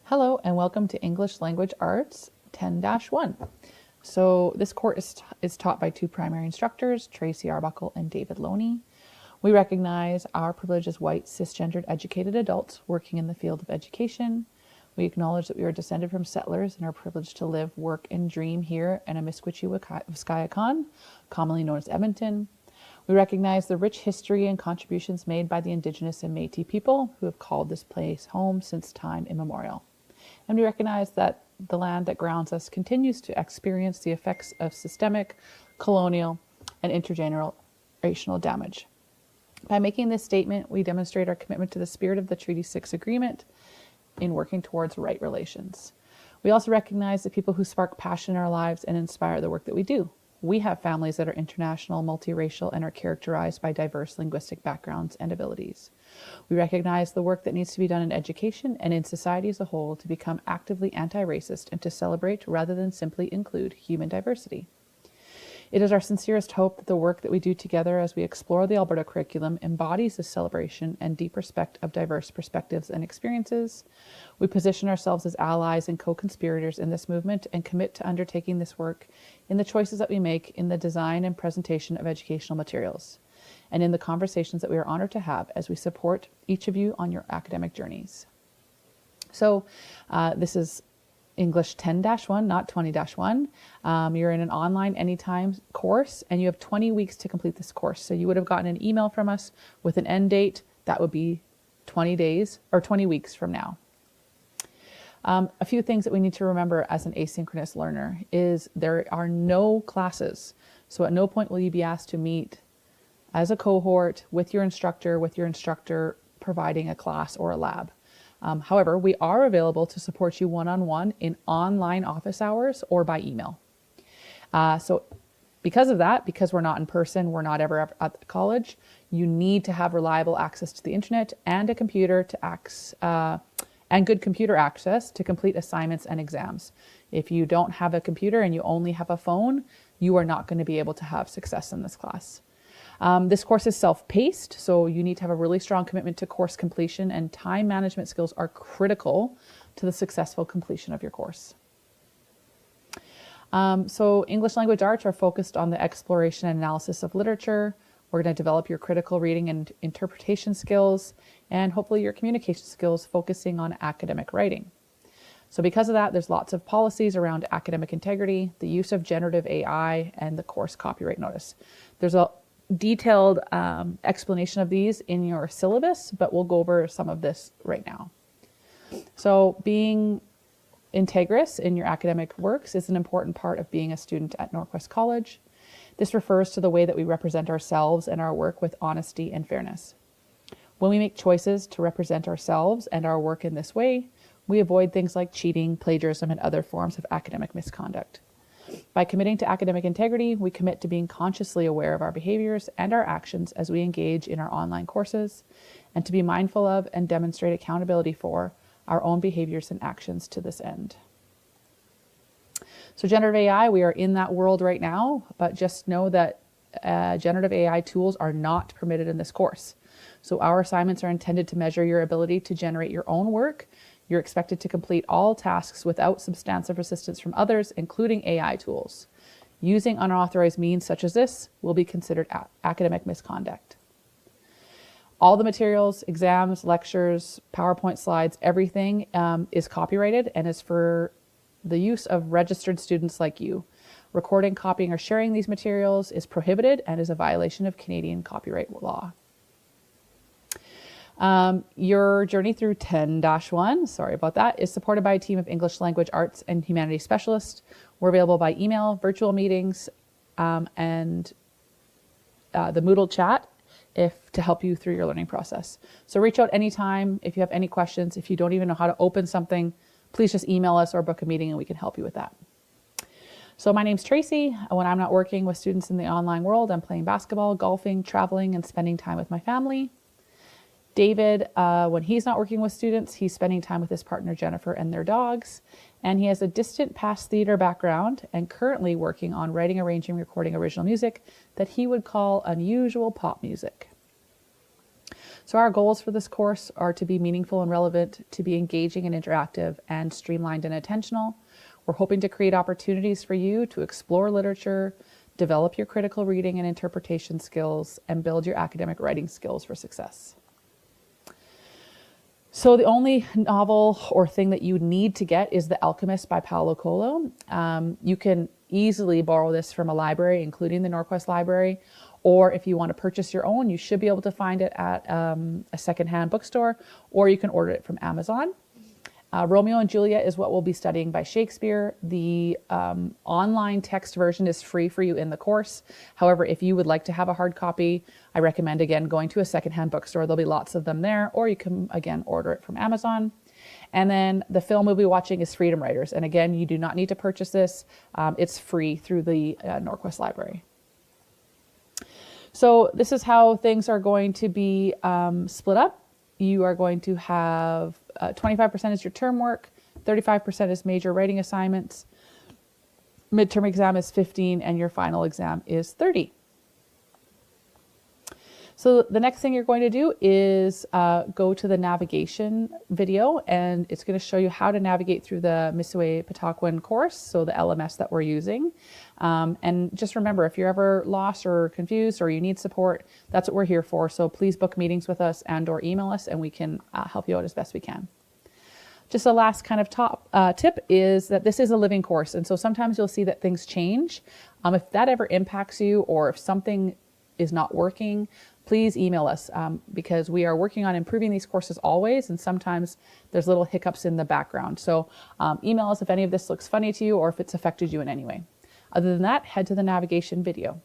Hello and welcome to English Language Arts 10-1. So this course is taught by two primary instructors, Tracy Arbuckle and David Loney. We recognize our privilege as white, cisgendered, educated adults working in the field of education. We acknowledge that we are descended from settlers and are privileged to live, work, and dream here in Amiskwichi-Wiskayakan, commonly known as Edmonton. We recognize the rich history and contributions made by the Indigenous and Métis people who have called this place home since time immemorial. And we recognize that the land that grounds us continues to experience the effects of systemic, colonial, and intergenerational damage. By making this statement, we demonstrate our commitment to the spirit of the Treaty 6 agreement in working towards right relations. We also recognize the people who spark passion in our lives and inspire the work that we do. We have families that are international, multiracial, and are characterized by diverse linguistic backgrounds and abilities. We recognize the work that needs to be done in education and in society as a whole to become actively anti-racist and to celebrate rather than simply include human diversity. It is our sincerest hope that the work that we do together as we explore the Alberta curriculum embodies this celebration and deep respect of diverse perspectives and experiences. We position ourselves as allies and co-conspirators in this movement and commit to undertaking this work in the choices that we make in the design and presentation of educational materials, and in the conversations that we are honored to have as we support each of you on your academic journeys. So this is English 10-1, not 20-1. You're in an online anytime course and you have 20 weeks to complete this course. So you would have gotten an email from us with an end date. That would be 20 days or 20 weeks from now. A few things that we need to remember as an asynchronous learner is there are no classes. So at no point will you be asked to meet as a cohort with your instructor providing a class or a lab. However, we are available to support you one-on-one in online office hours or by email. So because of that, because we're not in person, we're not ever at the college, you need to have reliable access to the internet and a computer to and good computer access to complete assignments and exams. If you don't have a computer and you only have a phone, you are not going to be able to have success in this class. This course is self-paced, so you need to have a really strong commitment to course completion, and time management skills are critical to the successful completion of your course. So English language arts are focused on the exploration and analysis of literature. We're going to develop your critical reading and interpretation skills, and hopefully your communication skills focusing on academic writing. So because of that, there's lots of policies around academic integrity, the use of generative AI, and the course copyright notice. There's a detailed explanation of these in your syllabus, but we'll go over some of this right now. So being integrous in your academic works is an important part of being a student at Northwest College. This refers to the way that we represent ourselves and our work with honesty and fairness. When we make choices to represent ourselves and our work in this way, we avoid things like cheating, plagiarism, and other forms of academic misconduct. By committing to academic integrity, we commit to being consciously aware of our behaviors and our actions as we engage in our online courses, and to be mindful of and demonstrate accountability for our own behaviors and actions to this end. So generative AI, we are in that world right now, but just know that generative AI tools are not permitted in this course. So our assignments are intended to measure your ability to generate your own work. You're expected to complete all tasks without substantive assistance from others, including AI tools. Using unauthorized means such as this will be considered academic misconduct. All the materials, exams, lectures, PowerPoint slides, everything is copyrighted and is for the use of registered students like you. Recording, copying, or sharing these materials is prohibited and is a violation of Canadian copyright law. Your journey through 10-1, sorry about that, is supported by a team of English language arts and humanities specialists. We're available by email, virtual meetings, and the Moodle chat to help you through your learning process. So reach out anytime if you have any questions. If you don't even know how to open something, please just email us or book a meeting and we can help you with that. So my name's Tracy. When I'm not working with students in the online world, I'm playing basketball, golfing, traveling, and spending time with my family. David, when he's not working with students, he's spending time with his partner Jennifer and their dogs. And he has a distant past theater background and currently working on writing, arranging, recording original music that he would call unusual pop music. So our goals for this course are to be meaningful and relevant, to be engaging and interactive, and streamlined and intentional. We're hoping to create opportunities for you to explore literature, develop your critical reading and interpretation skills, and build your academic writing skills for success. So the only novel or thing that you need to get is The Alchemist by Paulo Coelho. You can easily borrow this from a library, including the Norquest Library, or if you want to purchase your own, you should be able to find it at a secondhand bookstore, or you can order it from Amazon. Romeo and Juliet is what we'll be studying by Shakespeare. The online text version is free for you in the course. However, if you would like to have a hard copy, I recommend, again, going to a secondhand bookstore. There'll be lots of them there, or you can, again, order it from Amazon. And then the film we'll be watching is Freedom Writers. And again, you do not need to purchase this. It's free through the Norquest Library. So this is how things are going to be split up. You are going to have 25% is your term work, 35% is major writing assignments, midterm exam is 15, and your final exam is 30. So the next thing you're going to do is go to the navigation video, and it's going to show you how to navigate through the Misue Pataquan course, so the LMS that we're using. And just remember, if you're ever lost or confused or you need support, that's what we're here for. So please book meetings with us and or email us, and we can help you out as best we can. Just a last kind of top tip is that this is a living course. And so sometimes you'll see that things change. If that ever impacts you, or if something is not working, please email us because we are working on improving these courses always, and sometimes there's little hiccups in the background. So email us if any of this looks funny to you or if it's affected you in any way. Other than that, head to the navigation video.